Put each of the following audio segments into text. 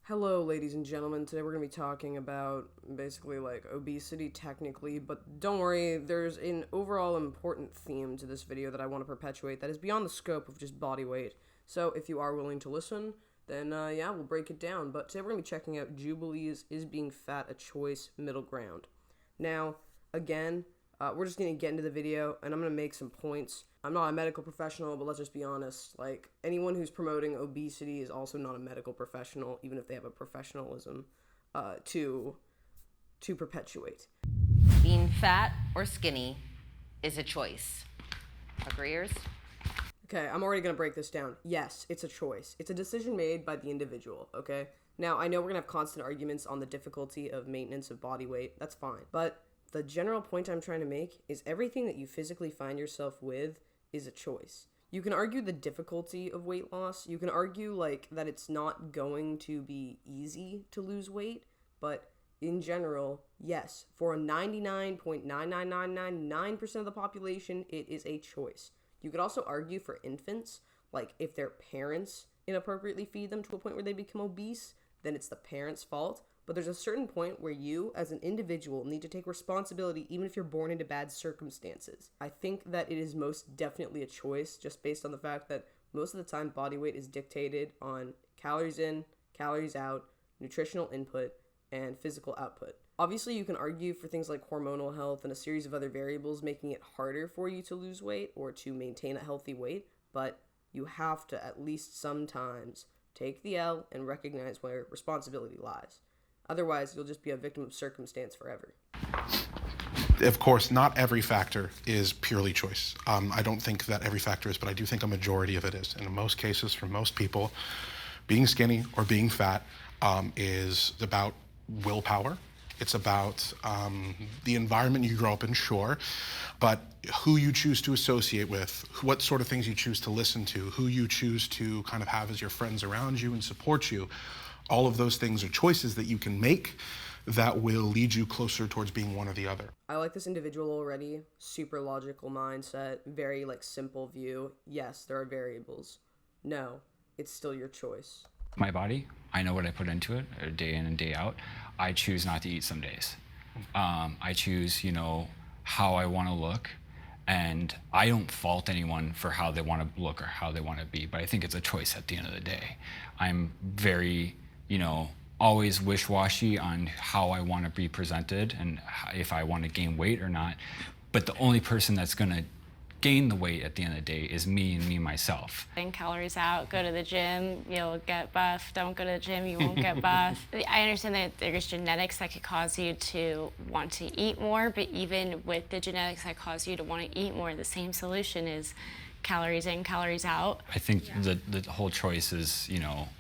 Hello, ladies and gentlemen. Today we're going to be talking about basically like obesity technically, but don't worry, there's an overall important theme to this video that I want to perpetuate that is beyond the scope of just body weight. So if you are willing to listen, then yeah, we'll break it down. But today we're going to be checking out Jubilee's Is Being Fat a Choice middle ground. Now, again, we're just going to get into the video, and I'm going to make some points. I'm not a medical professional, but let's just be honest. Like, anyone who's promoting obesity is also not a medical professional, even if they have a professionalism to perpetuate. Being fat or skinny is a choice. Agreeers? Okay, I'm already going to break this down. Yes, it's a choice. It's a decision made by the individual, okay? Now, I know we're going to have constant arguments on the difficulty of maintenance of body weight. That's fine. But the general point I'm trying to make is everything that you physically find yourself with is a choice. You can argue the difficulty of weight loss. You can argue like that it's not going to be easy to lose weight, but in general, yes, for a 99.99999% of the population, it is a choice. You could also argue for infants, like if their parents inappropriately feed them to a point where they become obese, then it's the parents' fault. But there's a certain point where you, as an individual, need to take responsibility even if you're born into bad circumstances. I think that it is most definitely a choice just based on the fact that most of the time body weight is dictated on calories in, calories out, nutritional input, and physical output. Obviously, you can argue for things like hormonal health and a series of other variables making it harder for you to lose weight or to maintain a healthy weight, but you have to at least sometimes take the L and recognize where responsibility lies. Otherwise, you'll just be a victim of circumstance forever. Of course, not every factor is purely choice. I don't think that every factor is, but I do think a majority of it is. And in most cases, for most people, being skinny or being fat is about willpower. It's about the environment you grow up in, sure, but who you choose to associate with, what sort of things you choose to listen to, who you choose to kind of have as your friends around you and support you. All of those things are choices that you can make that will lead you closer towards being one or the other. I like this individual already. Super logical mindset, very like simple view. Yes, there are variables. No, it's still your choice. My body, I know what I put into it day in and day out. I choose not to eat some days. I choose, how I want to look. And I don't fault anyone for how they want to look or how they want to be, but I think it's a choice at the end of the day. I'm very, always wish-washy on how I want to be presented and if I want to gain weight or not. But the only person that's going to gain the weight at the end of the day is me and me myself. Calories out, go to the gym, you'll get buff. Don't go to the gym, you won't get buff. I understand that there's genetics that could cause you to want to eat more, but even with the genetics that cause you to want to eat more, the same solution is calories in, calories out. I think the whole choice is,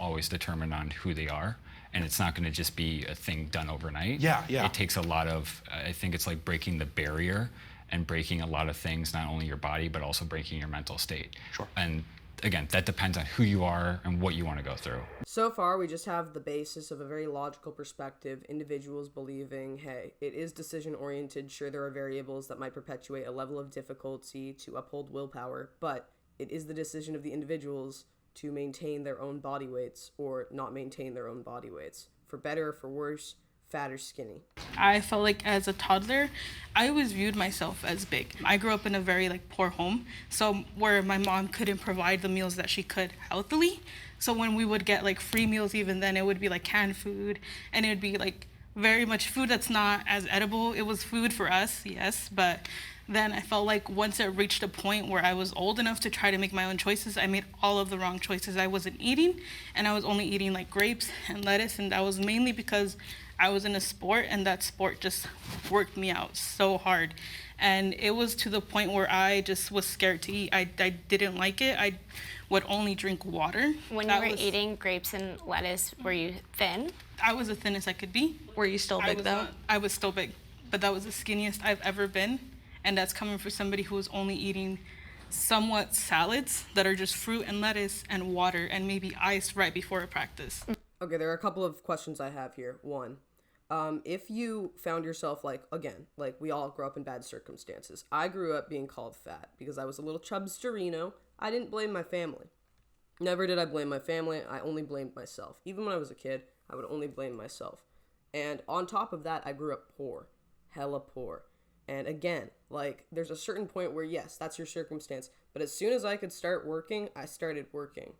always determined on who they are. And it's not going to just be a thing done overnight. Yeah. It takes a lot of, I think it's like breaking the barrier and breaking a lot of things, not only your body, but also breaking your mental state. Sure. And again, that depends on who you are and what you want to go through. So far, we just have the basis of a very logical perspective, individuals believing, hey, it is decision-oriented. Sure, there are variables that might perpetuate a level of difficulty to uphold willpower, but it is the decision of the individuals to maintain their own body weights or not maintain their own body weights, for better or for worse, fat or skinny. I felt like as a toddler, I always viewed myself as big. I grew up in a very poor home, so where my mom couldn't provide the meals that she could healthily. So when we would get free meals, even then it would be canned food, and it would be very much food that's not as edible. It was food for us, yes, but then I felt like once it reached a point where I was old enough to try to make my own choices, I made all of the wrong choices. I wasn't eating, and I was only eating grapes and lettuce, and that was mainly because I was in a sport, and that sport just worked me out so hard. And it was to the point where I just was scared to eat. I didn't like it. I would only drink water. When you were eating grapes and lettuce, were you thin? I was the thinnest I could be. Were you still big though? I was still big, but that was the skinniest I've ever been. And that's coming from somebody who was only eating somewhat salads that are just fruit and lettuce and water and maybe ice right before a practice. Okay, there are a couple of questions I have here. One, if you found yourself we all grow up in bad circumstances. I grew up being called fat because I was a little chubsterino. I didn't blame my family. Never did I blame my family. I only blamed myself. Even when I was a kid, I would only blame myself. And on top of that, I grew up poor, hella poor. And again, like, there's a certain point where, yes, that's your circumstance. But as soon as I could start working, I started working.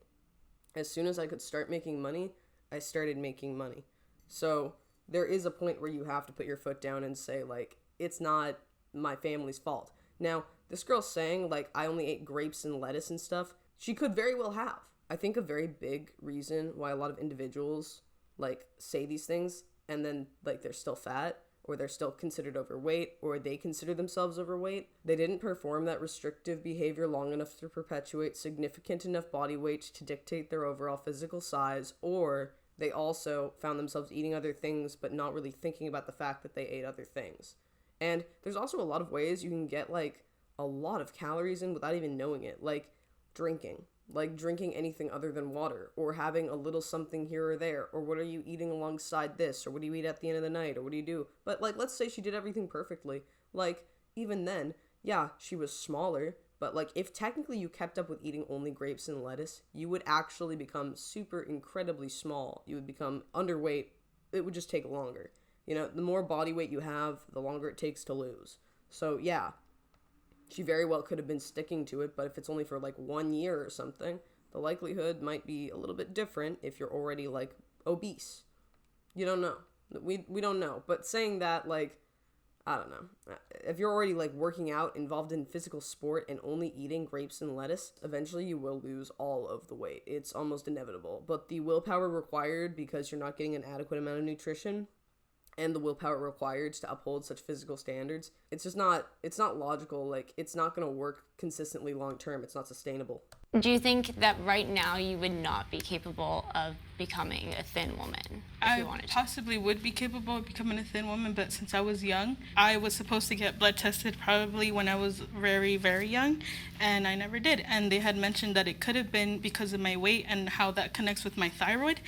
As soon as I could start making money, I started making money. So there is a point where you have to put your foot down and say, like, it's not my family's fault. Now, this girl saying, like, I only ate grapes and lettuce and stuff, she could very well have. I think a very big reason why a lot of individuals, like, say these things and then, like, they're still fat, or they're still considered overweight, or they consider themselves overweight, they didn't perform that restrictive behavior long enough to perpetuate significant enough body weight to dictate their overall physical size, or they also found themselves eating other things but not really thinking about the fact that they ate other things. And there's also a lot of ways you can get, like, a lot of calories in without even knowing it, like drinking anything other than water, or having a little something here or there, or what are you eating alongside this, or what do you eat at the end of the night, or what do you do? But, like, let's say she did everything perfectly. Like, even then, yeah, she was smaller, but, like, if technically you kept up with eating only grapes and lettuce, you would actually become super incredibly small. You would become underweight. It would just take longer. You know, the more body weight you have, the longer it takes to lose. So, yeah, she very well could have been sticking to it, but if it's only for, like, 1 year or something, the likelihood might be a little bit different if you're already, like, obese. You don't know. We don't know. But saying that, like, I don't know. If you're already, like, working out, involved in physical sport, and only eating grapes and lettuce, eventually you will lose all of the weight. It's almost inevitable. But the willpower required, because you're not getting an adequate amount of nutrition, and the willpower required to uphold such physical standards, it's not logical. Like, it's not going to work consistently long term. It's not sustainable. Do you think that right now you would not be capable of becoming a thin woman if you wanted to? I possibly would be capable of becoming a thin woman, but since I was young, I was supposed to get blood tested probably when I was very, very young, and I never did. And they had mentioned that it could have been because of my weight and how that connects with my thyroid.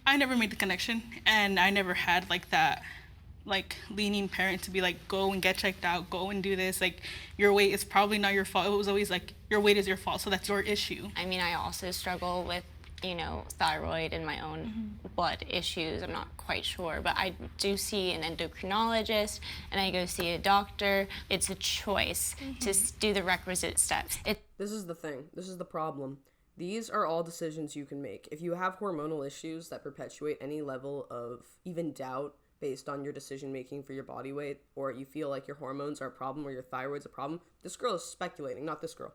I never made the connection, and I never had, like, that, like, leaning parent to be like, go and get checked out, go and do this, like, your weight is probably not your fault. It was always like, your weight is your fault, so that's your issue. I mean, I also struggle with, you know, thyroid and my own blood issues. I'm not quite sure, but I do see an endocrinologist and I go see a doctor. It's a choice to do the requisite steps. This is the thing. This is the problem. These are all decisions you can make. If you have hormonal issues that perpetuate any level of even doubt based on your decision making for your body weight, or you feel like your hormones are a problem or your thyroid's a problem, this girl is speculating, not this girl.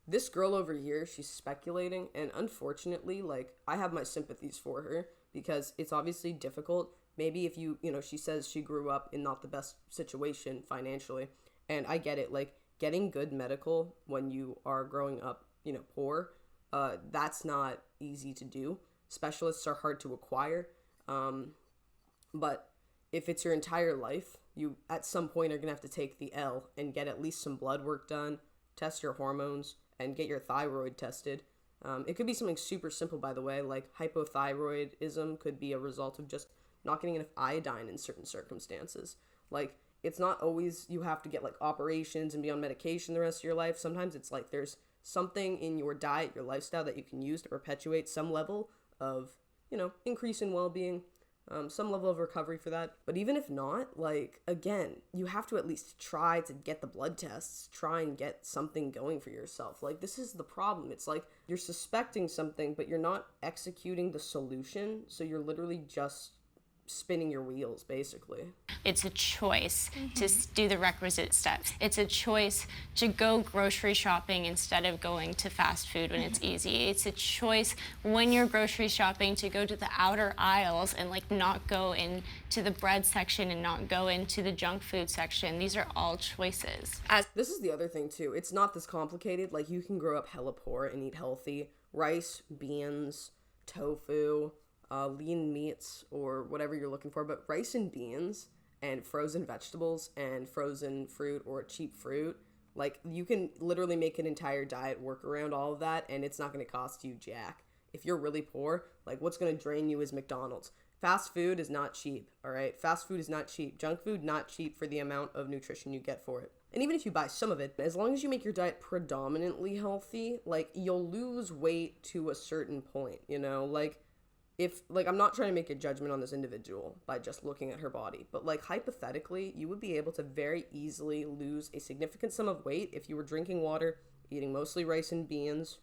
This girl over here, she's speculating, and unfortunately, like, I have my sympathies for her, because it's obviously difficult. Maybe if you know, she says she grew up in not the best situation financially, and I get it, like, getting good medical when you are growing up, you know, poor, that's not easy to do. Specialists are hard to acquire, but if it's your entire life, you at some point are gonna have to take the L and get at least some blood work done, test your hormones, and get your thyroid tested. It could be something super simple, by the way, like hypothyroidism could be a result of just not getting enough iodine in certain circumstances. Like, it's not always you have to get, like, operations and be on medication the rest of your life. Sometimes it's like there's something in your diet, your lifestyle, that you can use to perpetuate some level of, you know, increase in well-being, some level of recovery for that. But even if not, like, again, you have to at least try to get the blood tests, try and get something going for yourself. Like, this is the problem. It's like you're suspecting something, but you're not executing the solution, so you're literally just spinning your wheels, basically. It's a choice to do the requisite steps. It's a choice to go grocery shopping instead of going to fast food when it's easy. It's a choice when you're grocery shopping to go to the outer aisles and, like, not go into the bread section and not go into the junk food section. These are all choices. This is the other thing too. It's not this complicated. Like, you can grow up hella poor and eat healthy. Rice, beans, tofu, lean meats, or whatever you're looking for, but rice and beans and frozen vegetables and frozen fruit or cheap fruit, like, you can literally make an entire diet work around all of that, and it's not going to cost you jack. If you're really poor, like, what's going to drain you is McDonald's. Fast food is not cheap, all right? Fast food is not cheap. Junk food, not cheap for the amount of nutrition you get for it. And even if you buy some of it, as long as you make your diet predominantly healthy, like, you'll lose weight to a certain point, you know? Like, I'm not trying to make a judgment on this individual by just looking at her body, but, like, hypothetically, you would be able to very easily lose a significant sum of weight if you were drinking water, eating mostly rice and beans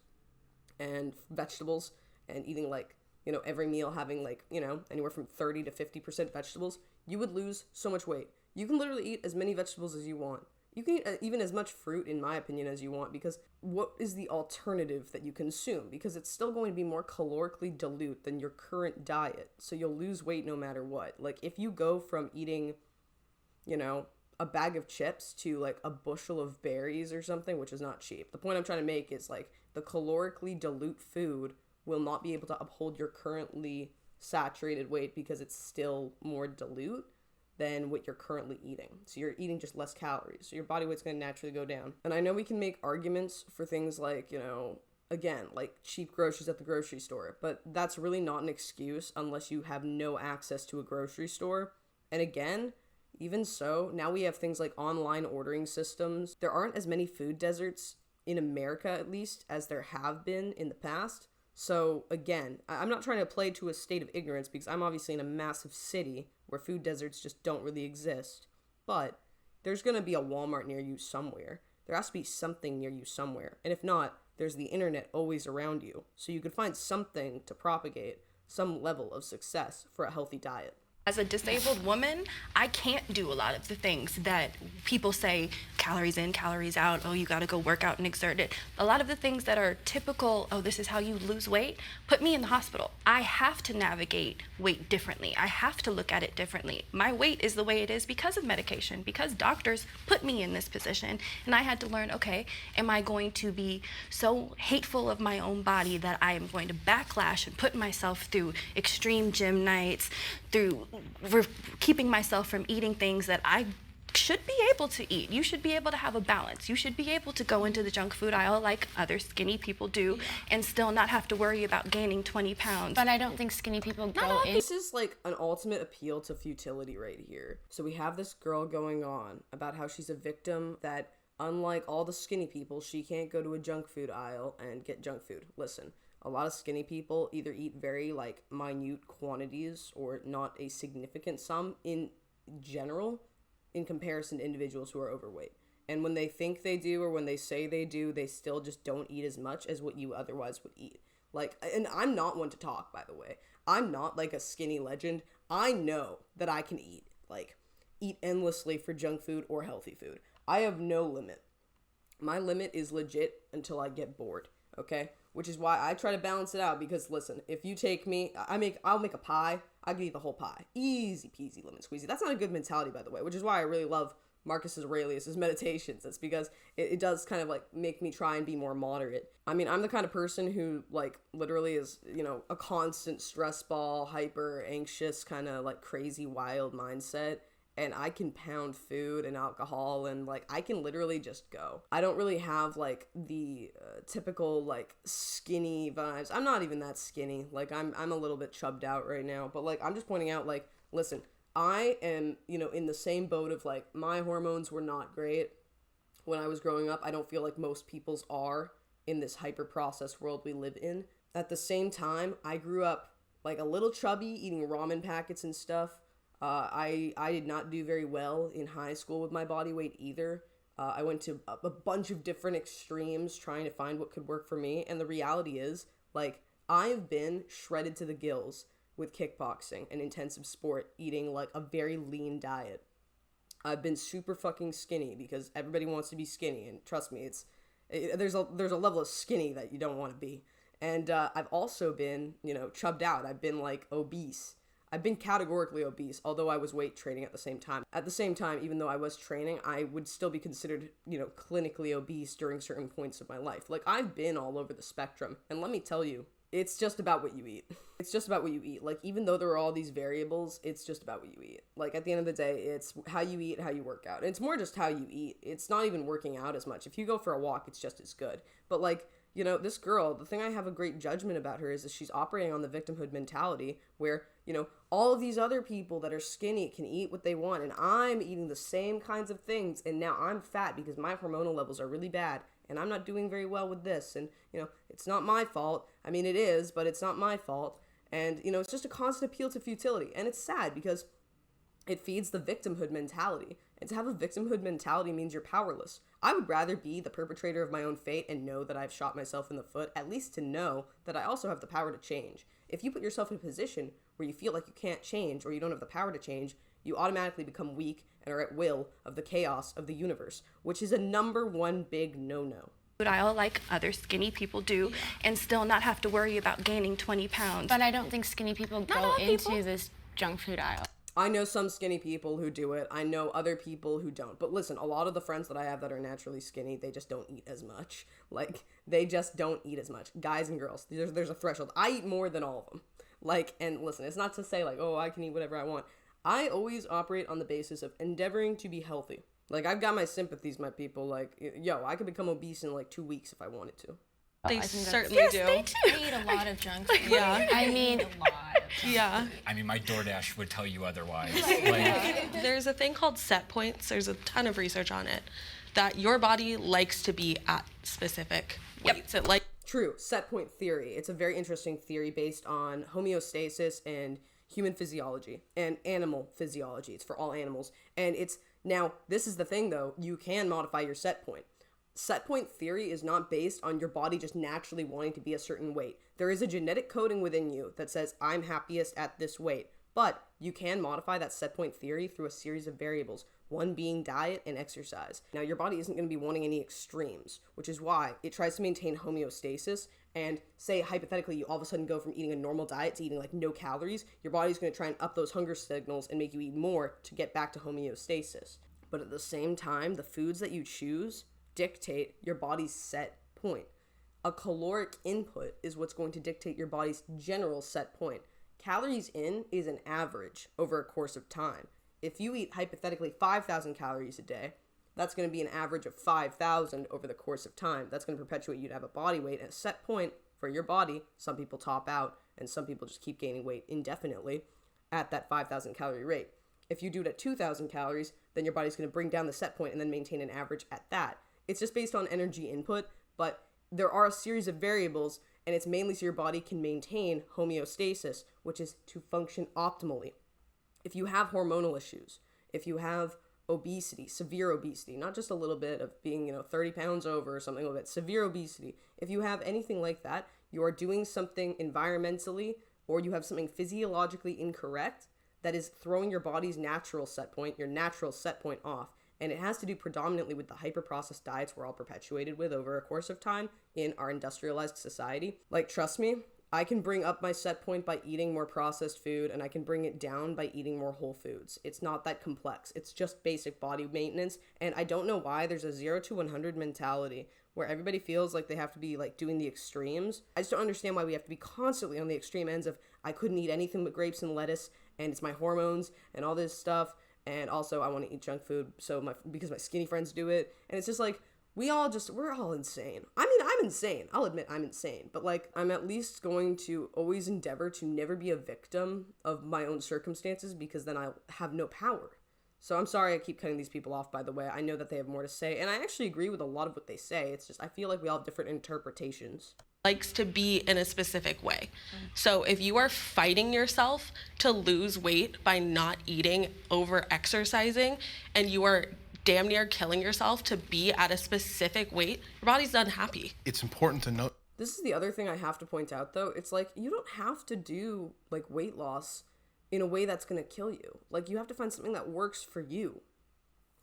and vegetables, and eating, like, you know, every meal having, like, you know, anywhere from 30 to 50% vegetables. You would lose so much weight. You can literally eat as many vegetables as you want. You can eat even as much fruit, in my opinion, as you want, because what is the alternative that you consume? Because it's still going to be more calorically dilute than your current diet, so you'll lose weight no matter what. Like, if you go from eating, you know, a bag of chips to, like, a bushel of berries or something, which is not cheap. The point I'm trying to make is, like, the calorically dilute food will not be able to uphold your currently saturated weight because it's still more dilute than what you're currently eating. So you're eating just less calories. So your body weight's going to naturally go down. And I know we can make arguments for things like, you know, again, like cheap groceries at the grocery store, but that's really not an excuse unless you have no access to a grocery store. And again, even so, now we have things like online ordering systems. There aren't as many food deserts in America, at least, as there have been in the past. So again, I'm not trying to play to a state of ignorance because I'm obviously in a massive city where food deserts just don't really exist. But there's going to be a Walmart near you somewhere. There has to be something near you somewhere. And if not, there's the internet always around you. So you could find something to propagate some level of success for a healthy diet. As a disabled woman, I can't do a lot of the things that people say, calories in, calories out, oh, you gotta go work out and exert it. A lot of the things that are typical, oh, this is how you lose weight, put me in the hospital. I have to navigate weight differently. I have to look at it differently. My weight is the way it is because of medication, because doctors put me in this position. And I had to learn, okay, am I going to be so hateful of my own body that I am going to backlash and put myself through extreme gym nights, through keeping myself from eating things that I should be able to eat. You should be able to have a balance. You should be able to go into the junk food aisle like other skinny people do and still not have to worry about gaining 20 pounds. But I don't think skinny people go in. This is like an ultimate appeal to futility right here. So we have this girl going on about how she's a victim that, unlike all the skinny people, she can't go to a junk food aisle and get junk food. Listen, a lot of skinny people either eat very, like, minute quantities or not a significant sum in general in comparison to individuals who are overweight. And when they think they do or when they say they do, they still just don't eat as much as what you otherwise would eat. Like, and I'm not one to talk, by the way. I'm not like a skinny legend. I know that I can eat endlessly for junk food or healthy food. I have no limit. My limit is legit until I get bored, okay? Which is why I try to balance it out, because listen, if you take me, I'll make a pie, I can eat the whole pie. Easy peasy lemon squeezy. That's not a good mentality, by the way, which is why I really love Marcus Aurelius' meditations. That's because it does kind of like make me try and be more moderate. I mean, I'm the kind of person who like literally is, you know, a constant stress ball, hyper anxious, kind of like crazy wild mindset. And I can pound food and alcohol and, like, I can literally just go. I don't really have, like, the typical, like, skinny vibes. I'm not even that skinny. Like, I'm a little bit chubbed out right now. But, like, I'm just pointing out, like, listen, I am, you know, in the same boat of, like, my hormones were not great when I was growing up. I don't feel like most people's are in this hyper-processed world we live in. At the same time, I grew up, like, a little chubby, eating ramen packets and stuff. I did not do very well in high school with my body weight either. I went to a bunch of different extremes trying to find what could work for me. And the reality is, like, I've been shredded to the gills with kickboxing and intensive sport, eating, like, a very lean diet. I've been super fucking skinny because everybody wants to be skinny. And trust me, there's a level of skinny that you don't want to be. And I've also been, you know, chubbed out. I've been, like, obese. I've been categorically obese, although I was weight training at the same time. At the same time, even though I was training, I would still be considered, you know, clinically obese during certain points of my life. Like, I've been all over the spectrum, and let me tell you, it's just about what you eat. It's just about what you eat. Like, even though there are all these variables, it's just about what you eat. Like, at the end of the day, it's how you eat, how you work out. And it's more just how you eat. It's not even working out as much. If you go for a walk, it's just as good. But, like, you know, this girl, the thing I have a great judgment about her is that she's operating on the victimhood mentality where, you know, all of these other people that are skinny can eat what they want, and I'm eating the same kinds of things, and now I'm fat because my hormonal levels are really bad, and I'm not doing very well with this, and, you know, it's not my fault. I mean, it is, but it's not my fault. And, you know, it's just a constant appeal to futility, and it's sad because it feeds the victimhood mentality. And to have a victimhood mentality means you're powerless. I would rather be the perpetrator of my own fate and know that I've shot myself in the foot, at least to know that I also have the power to change. If you put yourself in a position where you feel like you can't change or you don't have the power to change, you automatically become weak and are at will of the chaos of the universe, which is a number one big no-no. Food aisle like other skinny people do, and still not have to worry about gaining 20 pounds. But I don't think skinny people go into this junk food aisle. I know some skinny people who do it. I know other people who don't. But listen, a lot of the friends that I have that are naturally skinny, they just don't eat as much. Like, they just don't eat as much. Guys and girls, there's a threshold. I eat more than all of them. Like, and listen, it's not to say like, oh, I can eat whatever I want. I always operate on the basis of endeavoring to be healthy. Like, I've got my sympathies, my people. Like, yo, I could become obese in like 2 weeks if I wanted to. They certainly do. I eat a lot of junk food. Yeah. I mean, a lot. Yeah. I mean, my DoorDash would tell you otherwise. There's a thing called set points. There's a ton of research on it that your body likes to be at specific weights. It True, set point theory. It's a very interesting theory based on homeostasis and human physiology and animal physiology. It's for all animals. And it's, now, this is the thing though, you can modify your set point. Set point theory is not based on your body just naturally wanting to be a certain weight. There is a genetic coding within you that says, I'm happiest at this weight. But you can modify that set point theory through a series of variables, one being diet and exercise. Now, your body isn't going to be wanting any extremes, which is why it tries to maintain homeostasis. And say, hypothetically, you all of a sudden go from eating a normal diet to eating like no calories, your body's going to try and up those hunger signals and make you eat more to get back to homeostasis. But at the same time, the foods that you choose dictate your body's set point. A caloric input is what's going to dictate your body's general set point. Calories in is an average over a course of time. If you eat hypothetically 5,000 calories a day, that's going to be an average of 5,000 over the course of time. That's going to perpetuate you to have a body weight and a set point for your body. Some people top out and some people just keep gaining weight indefinitely at that 5,000 calorie rate. If you do it at 2,000 calories, then your body's going to bring down the set point and then maintain an average at that. It's just based on energy input, but there are a series of variables, and it's mainly so your body can maintain homeostasis, which is to function optimally. If you have hormonal issues, if you have obesity, severe obesity, not just a little bit of being, 30 pounds over or something like that, severe obesity, if you have anything like that, you are doing something environmentally or you have something physiologically incorrect that is throwing your body's natural set point, your natural set point off. And it has to do predominantly with the hyper-processed diets we're all perpetuated with over a course of time in our industrialized society. Like, trust me, I can bring up my set point by eating more processed food, and I can bring it down by eating more whole foods. It's not that complex. It's just basic body maintenance. And I don't know why there's a 0 to 100 mentality where everybody feels like they have to be like doing the extremes. I just don't understand why we have to be constantly on the extreme ends of I couldn't eat anything but grapes and lettuce, and it's my hormones and all this stuff. And also I want to eat junk food because my skinny friends do it. And it's just like, we're all insane. I mean, I'm insane. I'll admit I'm insane. But like, I'm at least going to always endeavor to never be a victim of my own circumstances because then I'll have no power. So I'm sorry I keep cutting these people off, by the way. I know that they have more to say. And I actually agree with a lot of what they say. It's just, I feel like we all have different interpretations. likes to be in a specific way. So if you are fighting yourself to lose weight by not eating, over exercising, and you are damn near killing yourself to be at a specific weight, your body's unhappy. It's important to note. This is the other thing I have to point out, though. It's like, you don't have to do like weight loss in a way that's going to kill you. Like, you have to find something that works for you.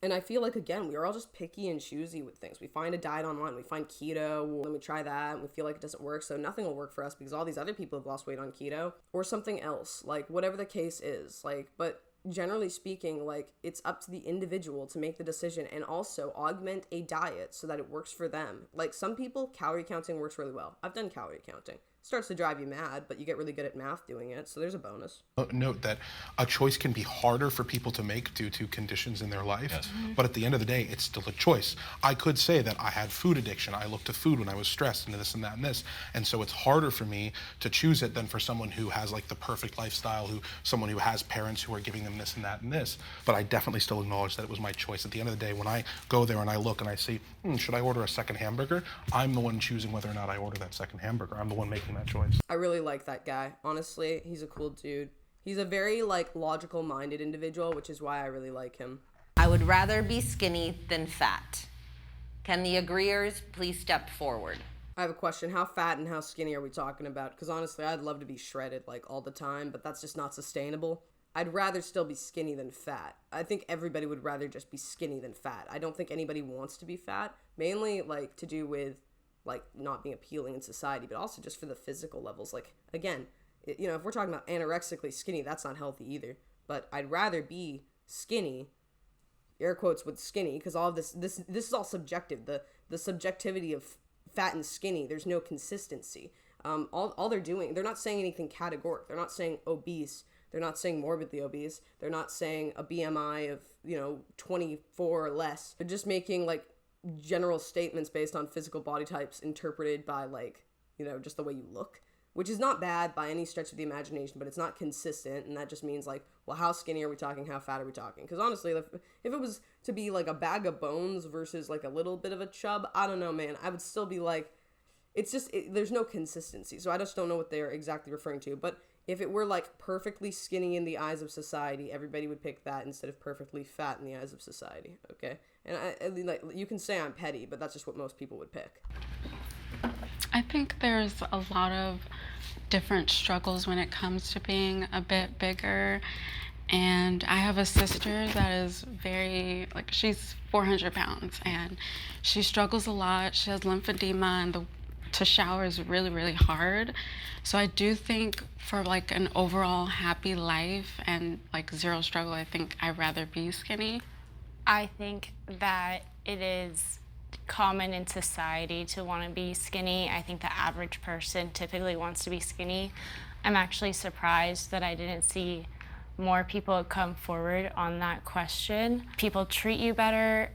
And I feel like, again, we are all just picky and choosy with things. We find a diet online, we find keto, then we try that, and we feel like it doesn't work, so nothing will work for us because all these other people have lost weight on keto, or something else, like, whatever the case is. Like, but generally speaking, like, it's up to the individual to make the decision and also augment a diet so that it works for them. Like, some people, calorie counting works really well. I've done calorie counting. starts to drive you mad, but you get really good at math doing it, so there's a bonus. Note that a choice can be harder for people to make due to conditions in their life, but at the end of the day, it's still a choice. I could say that I had food addiction. I looked to food when I was stressed and this and that and this, and so it's harder for me to choose it than for someone who has like the perfect lifestyle, someone who has parents who are giving them this and that and this. But I definitely still acknowledge that it was my choice. At the end of the day, when I go there and I look and I see, should I order a second hamburger? I'm the one choosing whether or not I order that second hamburger. I'm the one making that choice. I really like that guy. Honestly, he's a cool dude. He's a very like logical minded individual, which is why I really like him. I would rather be skinny than fat. Can the agreeers please step forward? I have a question. How fat and how skinny are we talking about? Because honestly, I'd love to be shredded like all the time, but that's just not sustainable. I'd rather still be skinny than fat. I think everybody would rather just be skinny than fat. I don't think anybody wants to be fat, mainly like to do with like not being appealing in society, but also just for the physical levels. Like, again, if we're talking about anorexically skinny, that's not healthy either. But I'd rather be skinny, air quotes with skinny, because all of this is all subjective. The subjectivity of fat and skinny, there's no consistency. All they're doing, they're not saying anything categoric. They're not saying obese. They're not saying morbidly obese. They're not saying a BMI of 24 or less. They're just making like general statements based on physical body types interpreted by like just the way you look, which is not bad by any stretch of the imagination, but it's not consistent. And that just means like, well, how skinny are we talking? How fat are we talking? Because honestly, if it was to be like a bag of bones versus like a little bit of a chub, I don't know, man, I would still be like, there's no consistency. So I just don't know what they're exactly referring to. But if it were like perfectly skinny in the eyes of society, everybody would pick that instead of perfectly fat in the eyes of society. Okay. And I like, you can say I'm petty, but that's just what most people would pick. I think there's a lot of different struggles when it comes to being a bit bigger. And I have a sister that is she's 400 pounds and she struggles a lot. She has lymphedema and to shower is really, really hard. So I do think for like an overall happy life and like zero struggle, I think I'd rather be skinny. I think that it is common in society to want to be skinny. I think the average person typically wants to be skinny. I'm actually surprised that I didn't see more people come forward on that question. People treat you better.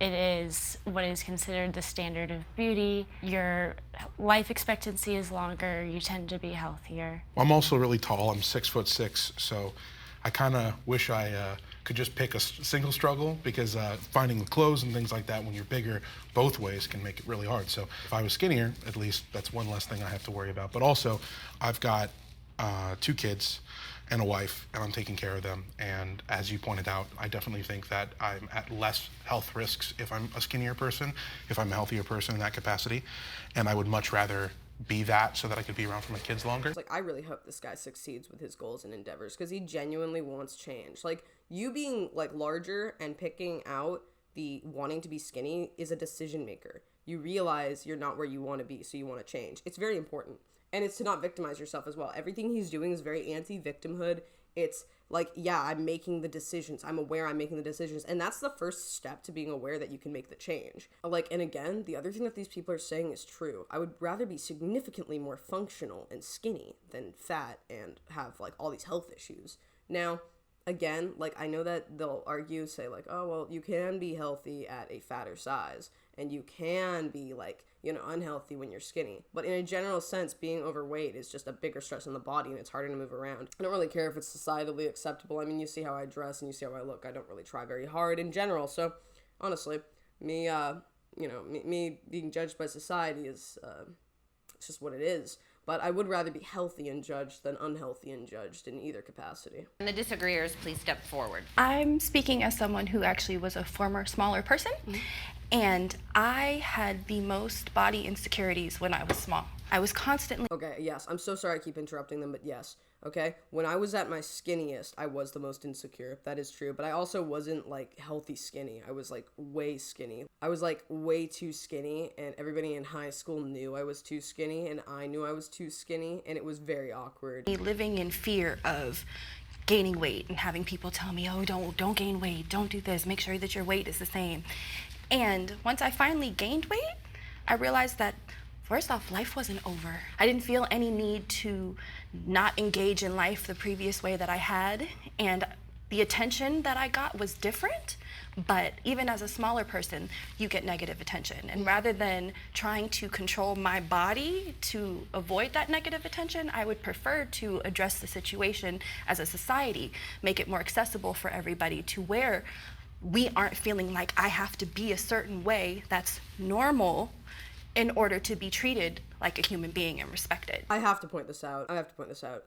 It is what is considered the standard of beauty. Your life expectancy is longer. You tend to be healthier. I'm also really tall. I'm 6'6", so I kind of wish I could just pick a single struggle, because finding the clothes and things like that when you're bigger both ways can make it really hard. So if I was skinnier, at least that's one less thing I have to worry about. But also, I've got 2 kids and a wife, and I'm taking care of them. And as you pointed out, I definitely think that I'm at less health risks if I'm a skinnier person, if I'm a healthier person in that capacity. And I would much rather be that so that I could be around for my kids longer. Like, I really hope this guy succeeds with his goals and endeavors, because he genuinely wants change. Like, you being like larger and picking out the wanting to be skinny is a decision maker. You realize you're not where you want to be, so you want to change. It's very important. And it's to not victimize yourself as well. Everything he's doing is very anti-victimhood. It's like, yeah, I'm making the decisions. I'm aware I'm making the decisions. And that's the first step to being aware that you can make the change. Like, and again, the other thing that these people are saying is true. I would rather be significantly more functional and skinny than fat and have like all these health issues. Now, again, like, I know that they'll argue, say like, oh, well, you can be healthy at a fatter size and you can be like, unhealthy when you're skinny. But in a general sense, being overweight is just a bigger stress on the body and it's harder to move around. I don't really care if it's societally acceptable. I mean, you see how I dress and you see how I look. I don't really try very hard in general. So honestly, me being judged by society is, it's just what it is. But I would rather be healthy and judged than unhealthy and judged in either capacity. And the disagreeers, please step forward. I'm speaking as someone who actually was a former smaller person, and I had the most body insecurities when I was small. I was constantly... Okay, yes, I'm so sorry I keep interrupting them, but yes, okay? When I was at my skinniest, I was the most insecure. That is true, but I also wasn't, like, healthy skinny. I was, like, way skinny. I was, like, way too skinny, and everybody in high school knew I was too skinny, and I knew I was too skinny, and it was very awkward. Living in fear of gaining weight and having people tell me, oh, don't gain weight, don't do this, make sure that your weight is the same. And once I finally gained weight, I realized that First off, life wasn't over. I didn't feel any need to not engage in life the previous way that I had, and the attention that I got was different, but even as a smaller person, you get negative attention. And rather than trying to control my body to avoid that negative attention, I would prefer to address the situation as a society, make it more accessible for everybody to where we aren't feeling like I have to be a certain way that's normal in order to be treated like a human being and respected. I have to point this out.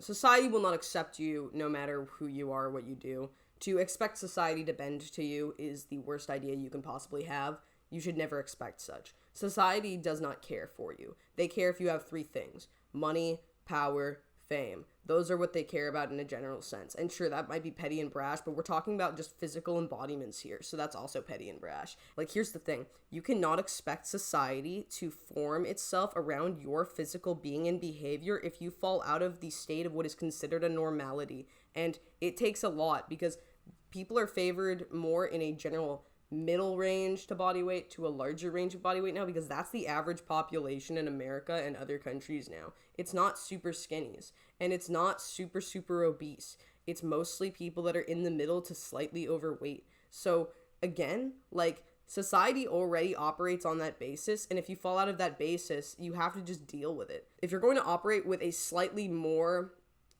Society will not accept you no matter who you are or what you do. To expect society to bend to you is the worst idea you can possibly have. You should never expect such. Society does not care for you. They care if you have 3 things: money, power, fame. Those are what they care about in a general sense. And sure, that might be petty and brash, but we're talking about just physical embodiments here, so that's also petty and brash. Like, here's the thing. You cannot expect society to form itself around your physical being and behavior if you fall out of the state of what is considered a normality. And it takes a lot, because people are favored more in a general middle range to body weight to a larger range of body weight now, because that's the average population in America and other countries now. It's not super skinnies, and it's not super obese. It's mostly people that are in the middle to slightly overweight. So again, like, society already operates on that basis, and if you fall out of that basis, you have to just deal with it. If you're going to operate with a slightly more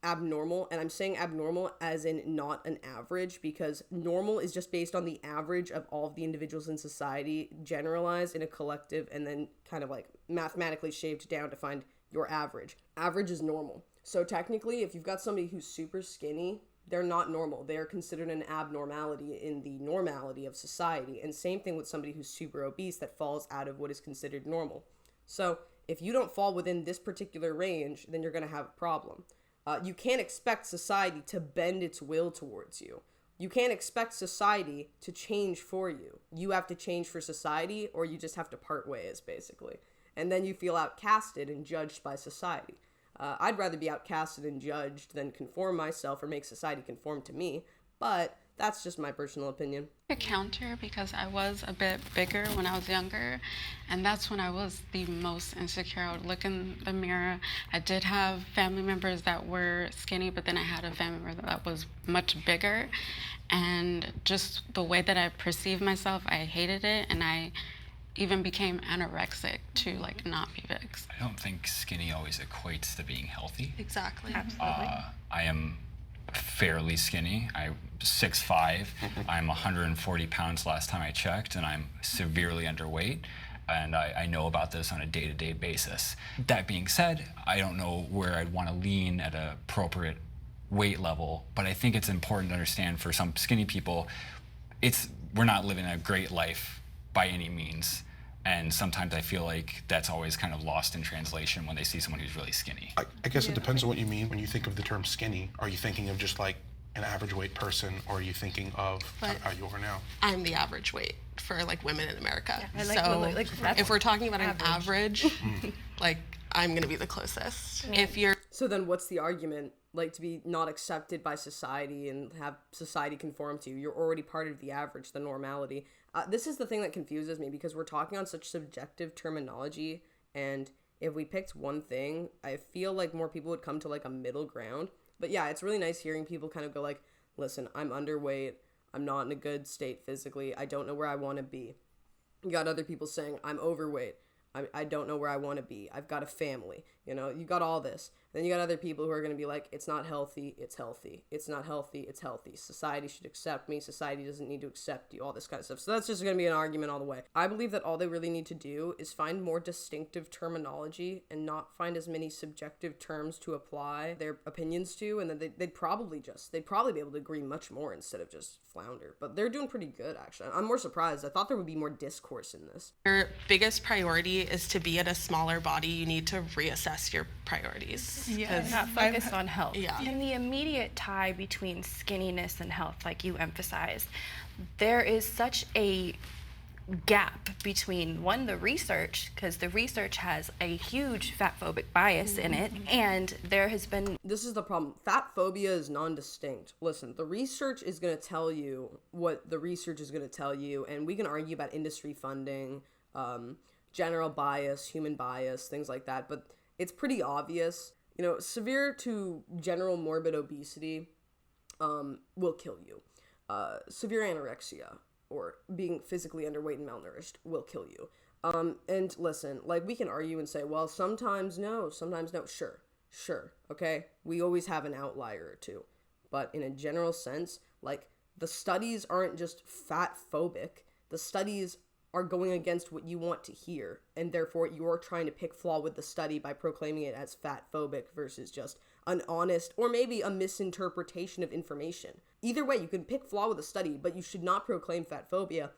abnormal, and I'm saying abnormal as in not an average, because normal is just based on the average of all of the individuals in society generalized in a collective and then kind of like mathematically shaved down to find your average. Average is normal. So technically, if you've got somebody who's super skinny, they're not normal. They are considered an abnormality in the normality of society. And same thing with somebody who's super obese that falls out of what is considered normal. So if you don't fall within this particular range, then you're going to have a problem. You can't expect society to bend its will towards you. You can't expect society to change for you. You have to change for society, or you just have to part ways, basically. And then you feel outcasted and judged by society. I'd rather be outcasted and judged than conform myself or make society conform to me, but that's just my personal opinion. A counter, because I was a bit bigger when I was younger, and that's when I was the most insecure. I would look in the mirror. I did have family members that were skinny, but then I had a family member that was much bigger, and just the way that I perceived myself, I hated it, and I even became anorexic to like not be big. I don't think skinny always equates to being healthy. Exactly. I am fairly skinny. I'm 6'5". I'm 140 pounds last time I checked, and I'm severely underweight. And I know about this on a day-to-day basis. That being said, I don't know where I'd want to lean at an appropriate weight level, but I think it's important to understand for some skinny people, we're not living a great life by any means. And sometimes I feel like that's always kind of lost in translation when they see someone who's really skinny. I guess it depends on what you mean when you think of the term skinny. Are you thinking of just like an average weight person, or are you thinking of how you are now? I'm the average weight for like women in America. Yeah, I like so like if we're talking about an average, like I'm gonna be the closest. If you're So then what's the argument? Like, to be not accepted by society and have society conform to you. You're already part of the average, the normality. This is the thing that confuses me, because we're talking on such subjective terminology, and if we picked one thing, I feel like more people would come to like a middle ground. But yeah, it's really nice hearing people kind of go like, listen, I'm underweight, I'm not in a good state physically, I don't know where I want to be. You got other people saying, I'm overweight, I don't know where I want to be, I've got a family, you got all this. Then you got other people who are going to be like, it's not healthy, it's healthy. It's not healthy, it's healthy. Society should accept me, society doesn't need to accept you, all this kind of stuff. So that's just going to be an argument all the way. I believe that all they really need to do is find more distinctive terminology and not find as many subjective terms to apply their opinions to, and then they'd probably be able to agree much more instead of just flounder. But they're doing pretty good, actually. I'm more surprised. I thought there would be more discourse in this. your biggest priority is to be at a smaller body, you need to reassess your priorities. Yeah, Not focus on health. Yeah. And the immediate tie between skinniness and health, like you emphasized, there is such a gap between the research, because the research has a huge fat phobic bias in it, and there has been. This is the problem. Fat phobia is non-distinct. Listen, the research is going to tell you what the research is going to tell you, and we can argue about industry funding, general bias, human bias, things like that, but it's pretty obvious. You know, severe to general morbid obesity will kill you. Severe anorexia or being physically underweight and malnourished will kill you. And listen, like, we can argue and say, well, sometimes no, sometimes no. Sure, okay? We always have an outlier or two. But in a general sense, like, the studies aren't just fat phobic. The studies are going against what you want to hear, and therefore you're trying to pick flaw with the study by proclaiming it as fat phobic versus just an honest or maybe a misinterpretation of information. Either way, you can pick flaw with a study, but you should not proclaim fat phobia,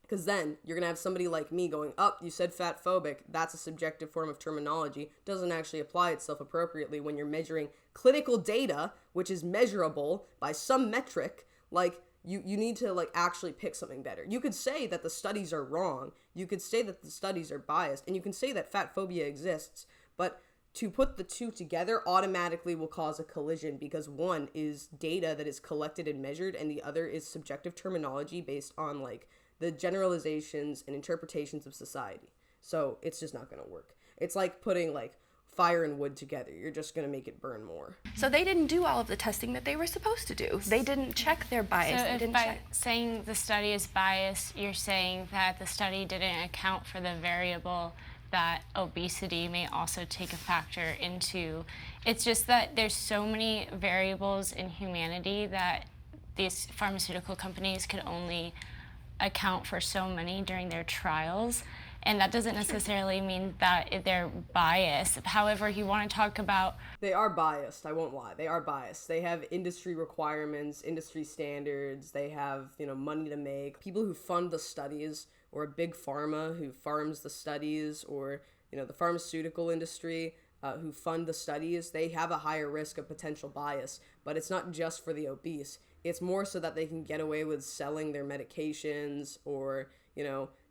because then you're gonna have somebody like me going, you said fat phobic, that's a subjective form of terminology, doesn't actually apply itself appropriately when you're measuring clinical data, which is measurable by some metric. Like, you need to, like, actually pick something better. You could say that the studies are wrong, you could say that the studies are biased, and you can say that fat phobia exists, but to put the two together automatically will cause a collision, because one is data that is collected and measured, and the other is subjective terminology based on, like, the generalizations and interpretations of society. So it's just not going to work. It's like putting, like, fire and wood together. You're just going to make it burn more. So they didn't do all of the testing that they were supposed to do. They didn't check their bias. So They if didn't by check. saying the study is biased, you're saying that the study didn't account for the variable that obesity may also take a factor into. It's just that there's so many variables in humanity that these pharmaceutical companies could only account for so many during their trials. And that doesn't necessarily mean that they're biased. However, you want to talk about... They are biased, I won't lie. They are biased. They have industry requirements, industry standards. They have, money to make. People who fund the studies, or a big pharma who farms the studies, or, the pharmaceutical industry who fund the studies, they have a higher risk of potential bias. But it's not just for the obese. It's more so that they can get away with selling their medications, or,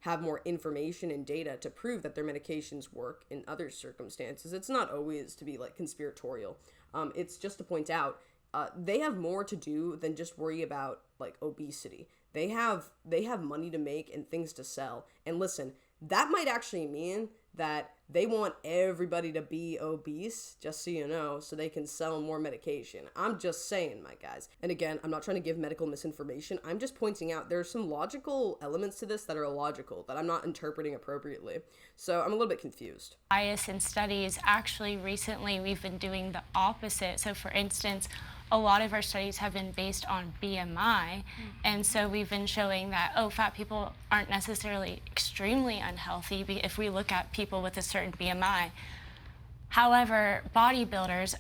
have more information and data to prove that their medications work in other circumstances. It's not always to be, like, conspiratorial. It's just to point out, they have more to do than just worry about, like, obesity. They have money to make and things to sell. And listen, that might actually mean that they want everybody to be obese, just so you know, so they can sell more medication. I'm just saying, my guys. And again, I'm not trying to give medical misinformation. I'm just pointing out there are some logical elements to this that are illogical, that I'm not interpreting appropriately. So I'm a little bit confused. Bias in studies, actually recently we've been doing the opposite. So for instance, a lot of our studies have been based on BMI, and so we've been showing that, fat people aren't necessarily extremely unhealthy if we look at people with a certain BMI. However, bodybuilders